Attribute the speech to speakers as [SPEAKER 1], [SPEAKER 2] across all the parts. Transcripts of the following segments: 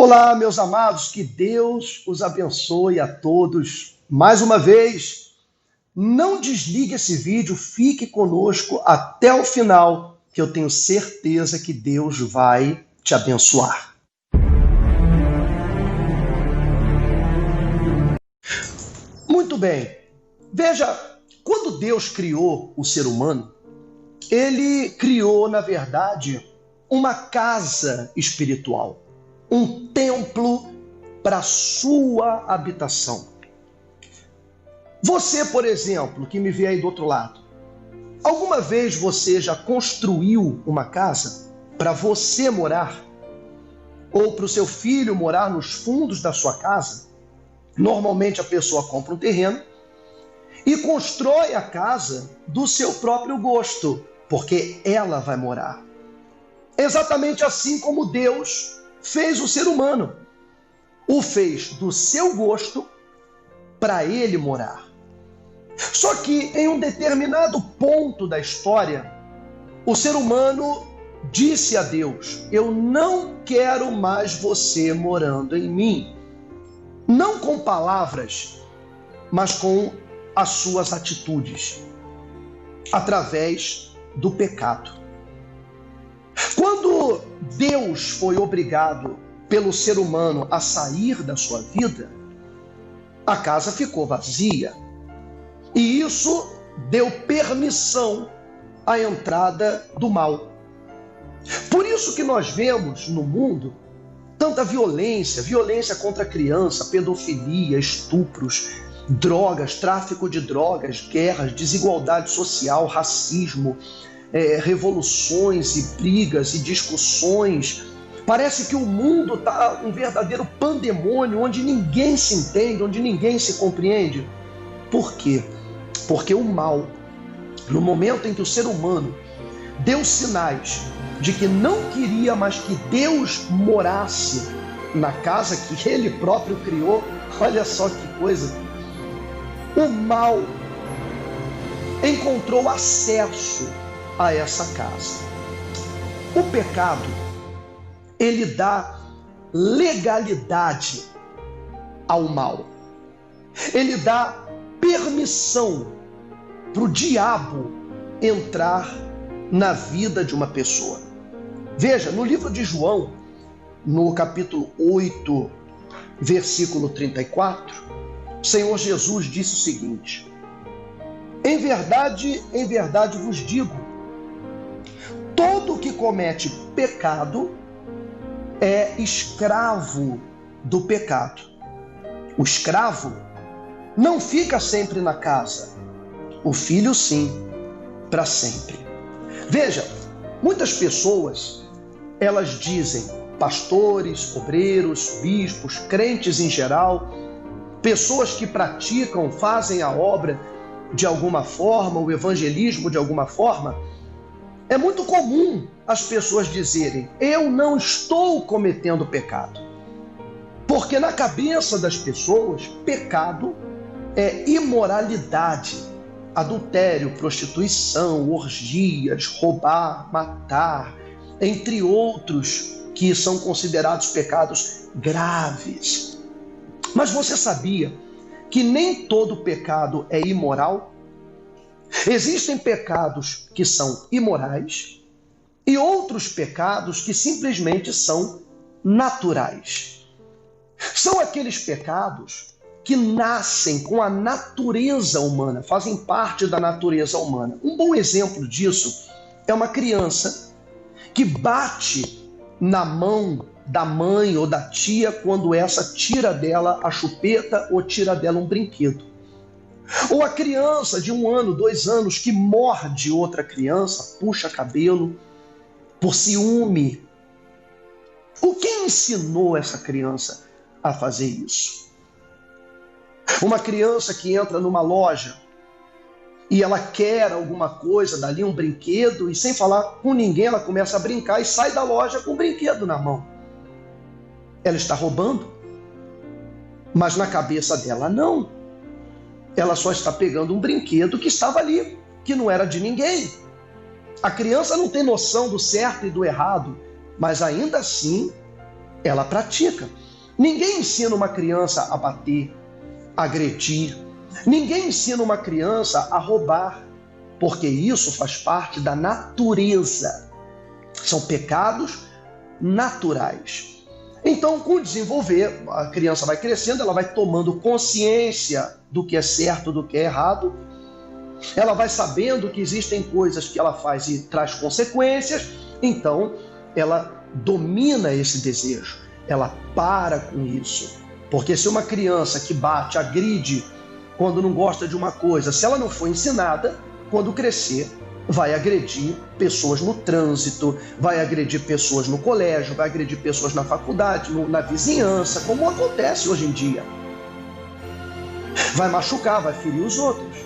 [SPEAKER 1] Olá, meus amados, que Deus os abençoe a todos. Mais uma vez, não desligue esse vídeo, fique conosco até o final, que eu tenho certeza que Deus vai te abençoar. Muito bem, veja, quando Deus criou o ser humano, ele criou, na verdade, uma casa espiritual. Um templo para sua habitação. Você, por exemplo, que me vê aí do outro lado, alguma vez você já construiu uma casa para você morar? Ou para o seu filho morar nos fundos da sua casa? Normalmente a pessoa compra um terreno e constrói a casa do seu próprio gosto, porque ela vai morar. Exatamente assim como Deus fez o ser humano. O fez do seu gosto para ele morar. Só que em um determinado ponto da história, o ser humano disse a Deus: eu não quero mais você morando em mim. Não com palavras, mas com as suas atitudes, através do pecado. Quando Deus foi obrigado pelo ser humano a sair da sua vida, a casa ficou vazia. E isso deu permissão à entrada do mal. Por isso que nós vemos no mundo tanta violência, violência contra a criança, pedofilia, estupros, drogas, tráfico de drogas, guerras, desigualdade social, racismo, revoluções e brigas e discussões. Parece que o mundo está um verdadeiro pandemônio, onde ninguém se entende, onde ninguém se compreende. Por quê? Porque o mal, no momento em que o ser humano deu sinais de que não queria mais que Deus morasse na casa que ele próprio criou, olha só que coisa, o mal encontrou acesso a essa casa. O pecado, ele dá legalidade ao mal. Ele dá permissão para o diabo entrar na vida de uma pessoa. Veja, no livro de João, no capítulo 8, versículo 34, o Senhor Jesus disse o seguinte: em verdade vos digo, todo que comete pecado é escravo do pecado. O escravo não fica sempre na casa, o filho sim, para sempre. Veja, muitas pessoas, elas dizem, pastores, obreiros, bispos, crentes em geral, pessoas que praticam, fazem a obra de alguma forma, o evangelismo de alguma forma, é muito comum as pessoas dizerem: eu não estou cometendo pecado. Porque na cabeça das pessoas, pecado é imoralidade, adultério, prostituição, orgias, roubar, matar, entre outros que são considerados pecados graves. Mas você sabia que nem todo pecado é imoral? Existem pecados que são imorais e outros pecados que simplesmente são naturais. São aqueles pecados que nascem com a natureza humana, fazem parte da natureza humana. Um bom exemplo disso é uma criança que bate na mão da mãe ou da tia quando essa tira dela a chupeta ou tira dela um brinquedo. Ou a criança de 1 ano, 2 anos que morde outra criança, puxa cabelo por ciúme. O que ensinou essa criança a fazer isso? Uma criança que entra numa loja e ela quer alguma coisa dali, um brinquedo, e sem falar com ninguém ela começa a brincar e sai da loja com o brinquedo na mão. Ela está roubando? Mas na cabeça dela não. Ela só está pegando um brinquedo que estava ali, que não era de ninguém. A criança não tem noção do certo e do errado, mas ainda assim ela pratica. Ninguém ensina uma criança a bater, a agredir. Ninguém ensina uma criança a roubar, porque isso faz parte da natureza. São pecados naturais. Então, com o desenvolver, a criança vai crescendo, ela vai tomando consciência do que é certo, do que é errado. Ela vai sabendo que existem coisas que ela faz e traz consequências. Então, ela domina esse desejo. Ela para com isso. Porque se uma criança que bate, agride, quando não gosta de uma coisa, se ela não for ensinada, quando crescer, vai agredir pessoas no trânsito, vai agredir pessoas no colégio, vai agredir pessoas na faculdade, na vizinhança, como acontece hoje em dia. Vai machucar, vai ferir os outros.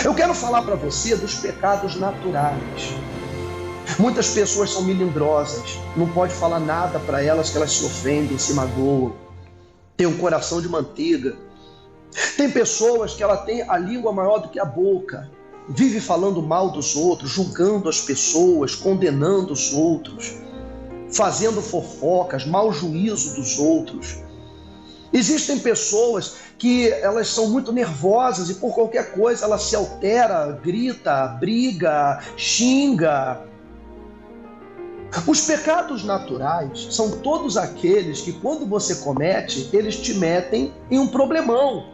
[SPEAKER 1] Eu quero falar para você dos pecados naturais. Muitas pessoas são melindrosas, não pode falar nada para elas que elas se ofendem, se magoam. Tem um coração de manteiga. Tem pessoas que ela tem a língua maior do que a boca, vive falando mal dos outros, julgando as pessoas, condenando os outros, fazendo fofocas, mau juízo dos outros. Existem pessoas que elas são muito nervosas e por qualquer coisa ela se altera, grita, briga, xinga. Os pecados naturais são todos aqueles que quando você comete, eles te metem em um problemão.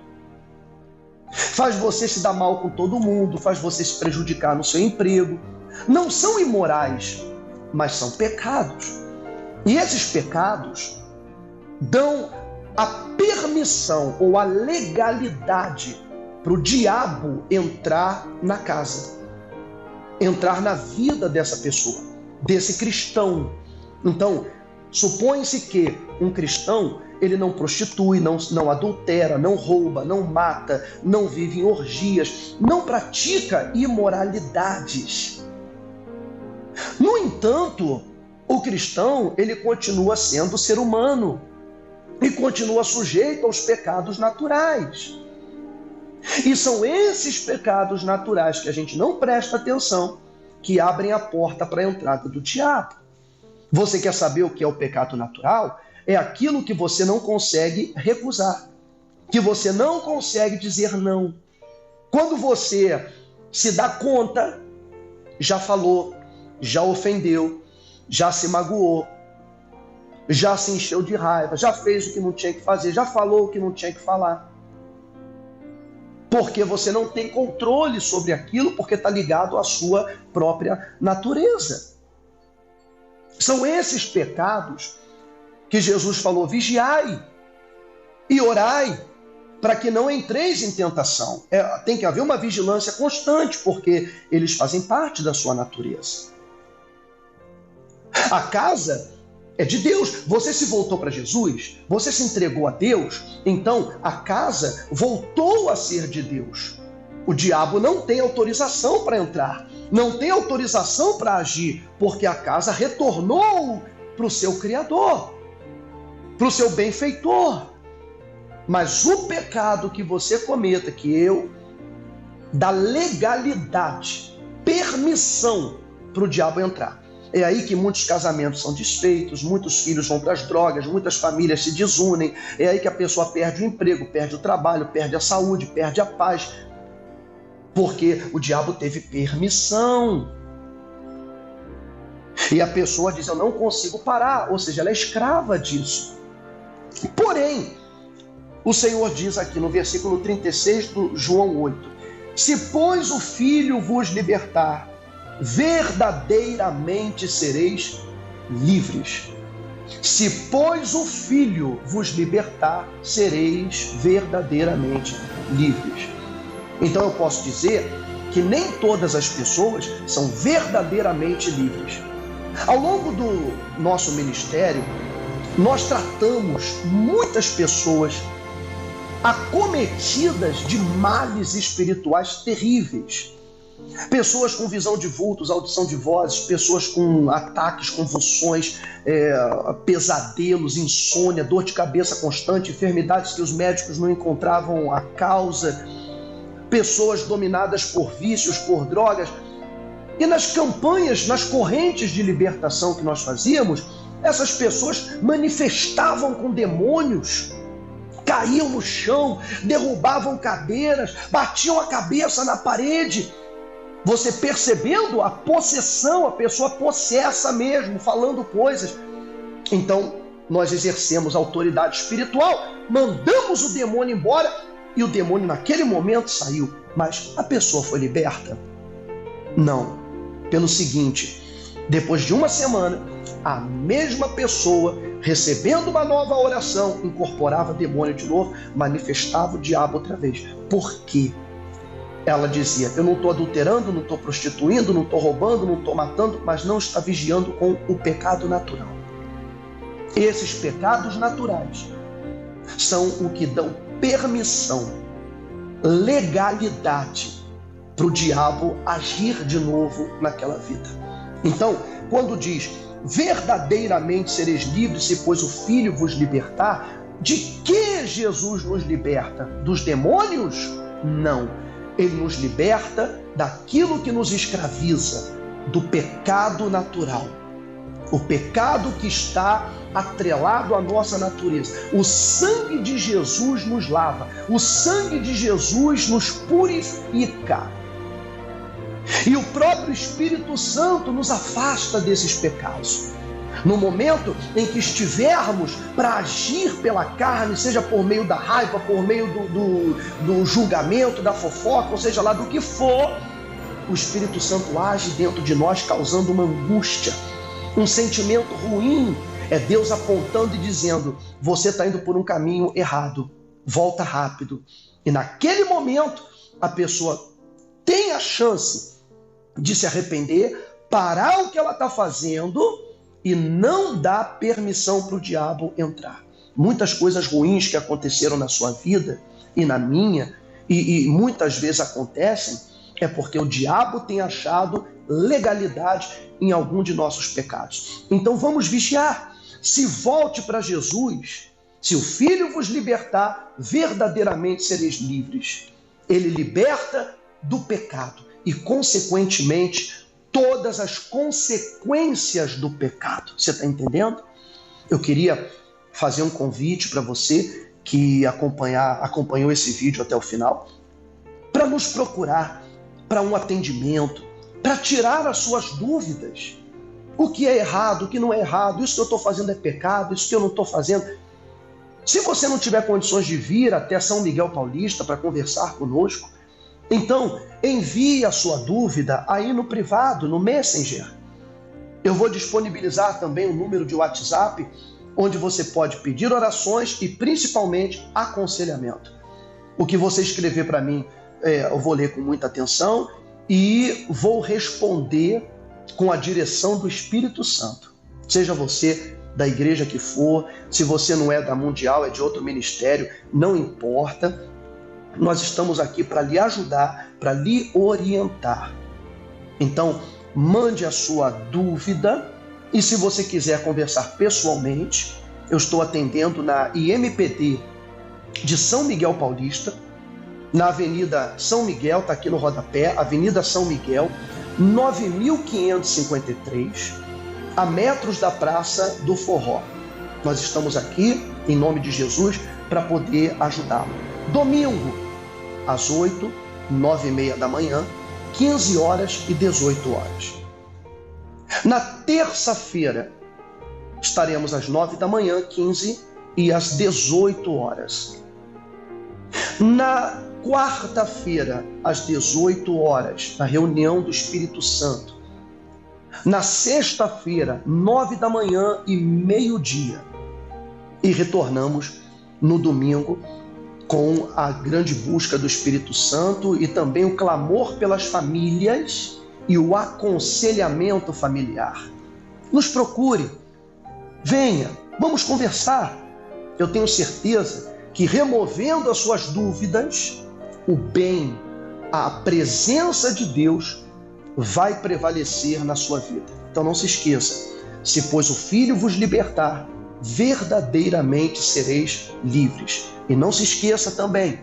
[SPEAKER 1] Faz você se dar mal com todo mundo, faz você se prejudicar no seu emprego. Não são imorais, mas são pecados. E esses pecados dão a permissão ou a legalidade para o diabo entrar na casa, entrar na vida dessa pessoa, desse cristão. Então, supõe-se que um cristão, ele não prostitui, não adultera, não rouba, não mata, não vive em orgias, não pratica imoralidades. No entanto, o cristão, ele continua sendo ser humano e continua sujeito aos pecados naturais. E são esses pecados naturais que a gente não presta atenção que abrem a porta para a entrada do diabo. Você quer saber o que é o pecado natural? É aquilo que você não consegue recusar, que você não consegue dizer não. Quando você se dá conta, já falou, já ofendeu, já se magoou, já se encheu de raiva, já fez o que não tinha que fazer, já falou o que não tinha que falar. Porque você não tem controle sobre aquilo, porque está ligado à sua própria natureza. São esses pecados que Jesus falou: vigiai e orai, para que não entreis em tentação. Tem que haver uma vigilância constante, porque eles fazem parte da sua natureza. A casa é de Deus. Você se voltou para Jesus, você se entregou a Deus, então a casa voltou a ser de Deus. O diabo não tem autorização para entrar, não tem autorização para agir, porque a casa retornou para o seu Criador, para o seu benfeitor. Mas o pecado que você cometa, que eu, dá legalidade, permissão para o diabo entrar. É aí que muitos casamentos são desfeitos, muitos filhos vão para as drogas, muitas famílias se desunem. É aí que a pessoa perde o emprego, perde o trabalho, perde a saúde, perde a paz. Porque o diabo teve permissão. E a pessoa diz: eu não consigo parar, ou seja, ela é escrava disso. Porém, o Senhor diz aqui no versículo 36 do João 8: se, pois, o Filho vos libertar, verdadeiramente sereis livres. Se, pois, o Filho vos libertar, sereis verdadeiramente livres. Então eu posso dizer que nem todas as pessoas são verdadeiramente livres. Ao longo do nosso ministério, nós tratamos muitas pessoas acometidas de males espirituais terríveis. Pessoas com visão de vultos, audição de vozes, pessoas com ataques, convulsões, pesadelos, insônia, dor de cabeça constante, enfermidades que os médicos não encontravam a causa, pessoas dominadas por vícios, por drogas. E nas campanhas, nas correntes de libertação que nós fazíamos, Essas pessoas manifestavam com demônios, caíam no chão, derrubavam cadeiras, batiam a cabeça na parede. Você percebendo a possessão, a pessoa possessa mesmo, falando coisas. Então, nós exercemos autoridade espiritual, mandamos o demônio embora e o demônio naquele momento saiu. Mas a pessoa foi liberta? Não. Pelo seguinte, depois de uma semana, a mesma pessoa, recebendo uma nova oração, incorporava demônio de novo, manifestava o diabo outra vez. Por quê? Ela dizia, eu não estou adulterando, não estou prostituindo, não estou roubando, não estou matando, mas não está vigiando com o pecado natural. Esses pecados naturais são o que dão permissão, legalidade para o diabo agir de novo naquela vida. Então, quando diz, verdadeiramente sereis livres se pois o Filho vos libertar, de que Jesus nos liberta? Dos demônios? Não. Ele nos liberta daquilo que nos escraviza, do pecado natural. O pecado que está atrelado à nossa natureza. O sangue de Jesus nos lava. O sangue de Jesus nos purifica. E o próprio Espírito Santo nos afasta desses pecados. No momento em que estivermos para agir pela carne, seja por meio da raiva, por meio do julgamento, da fofoca, ou seja lá do que for, o Espírito Santo age dentro de nós, causando uma angústia, um sentimento ruim. É Deus apontando e dizendo, você está indo por um caminho errado, volta rápido. E naquele momento, a pessoa tem a chance de se arrepender, parar o que ela está fazendo e não dar permissão para o diabo entrar. Muitas coisas ruins que aconteceram na sua vida e na minha, e muitas vezes acontecem, é porque o diabo tem achado legalidade em algum de nossos pecados. Então vamos vigiar. Se volte para Jesus, se o Filho vos libertar, verdadeiramente sereis livres. Ele liberta do pecado e, consequentemente, todas as consequências do pecado. Você está entendendo? Eu queria fazer um convite para você que acompanhou esse vídeo até o final, para nos procurar, para um atendimento, para tirar as suas dúvidas. O que é errado, o que não é errado, isso que eu estou fazendo é pecado, isso que eu não estou fazendo. Se você não tiver condições de vir até São Miguel Paulista para conversar conosco, então envie a sua dúvida aí no privado, no Messenger. Eu vou disponibilizar também um número de WhatsApp, onde você pode pedir orações e principalmente aconselhamento. O que você escrever para mim, eu vou ler com muita atenção e vou responder com a direção do Espírito Santo. Seja você da igreja que for, se você não é da Mundial, é de outro ministério, não importa. Nós estamos aqui para lhe ajudar, para lhe orientar. Então, mande a sua dúvida e se você quiser conversar pessoalmente, eu estou atendendo na IMPD de São Miguel Paulista, na Avenida São Miguel, está aqui no rodapé, Avenida São Miguel, 9.553, a metros da Praça do Forró. Nós estamos aqui, em nome de Jesus, para poder ajudá-lo. Domingo, às 8, 9h30 da manhã, 15 horas e 18 horas. Na terça-feira, estaremos às 9 da manhã, 15 e às 18 horas. Na quarta-feira, às 18 horas, na reunião do Espírito Santo. Na sexta-feira, 9 da manhã e meio-dia. E retornamos no domingo com a grande busca do Espírito Santo e também o clamor pelas famílias e o aconselhamento familiar. Nos procure, venha, vamos conversar. Eu tenho certeza que removendo as suas dúvidas, o bem, a presença de Deus vai prevalecer na sua vida. Então não se esqueça, se pois o Filho vos libertar, verdadeiramente sereis livres. E não se esqueça também,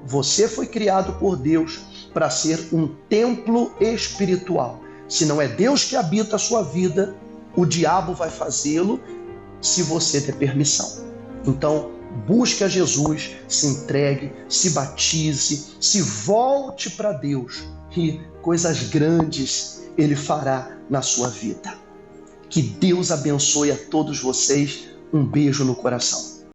[SPEAKER 1] você foi criado por Deus para ser um templo espiritual. Se não é Deus que habita a sua vida, o diabo vai fazê-lo se você der permissão. Então, busque a Jesus, se entregue, se batize, se volte para Deus e coisas grandes Ele fará na sua vida. Que Deus abençoe a todos vocês. Um beijo no coração.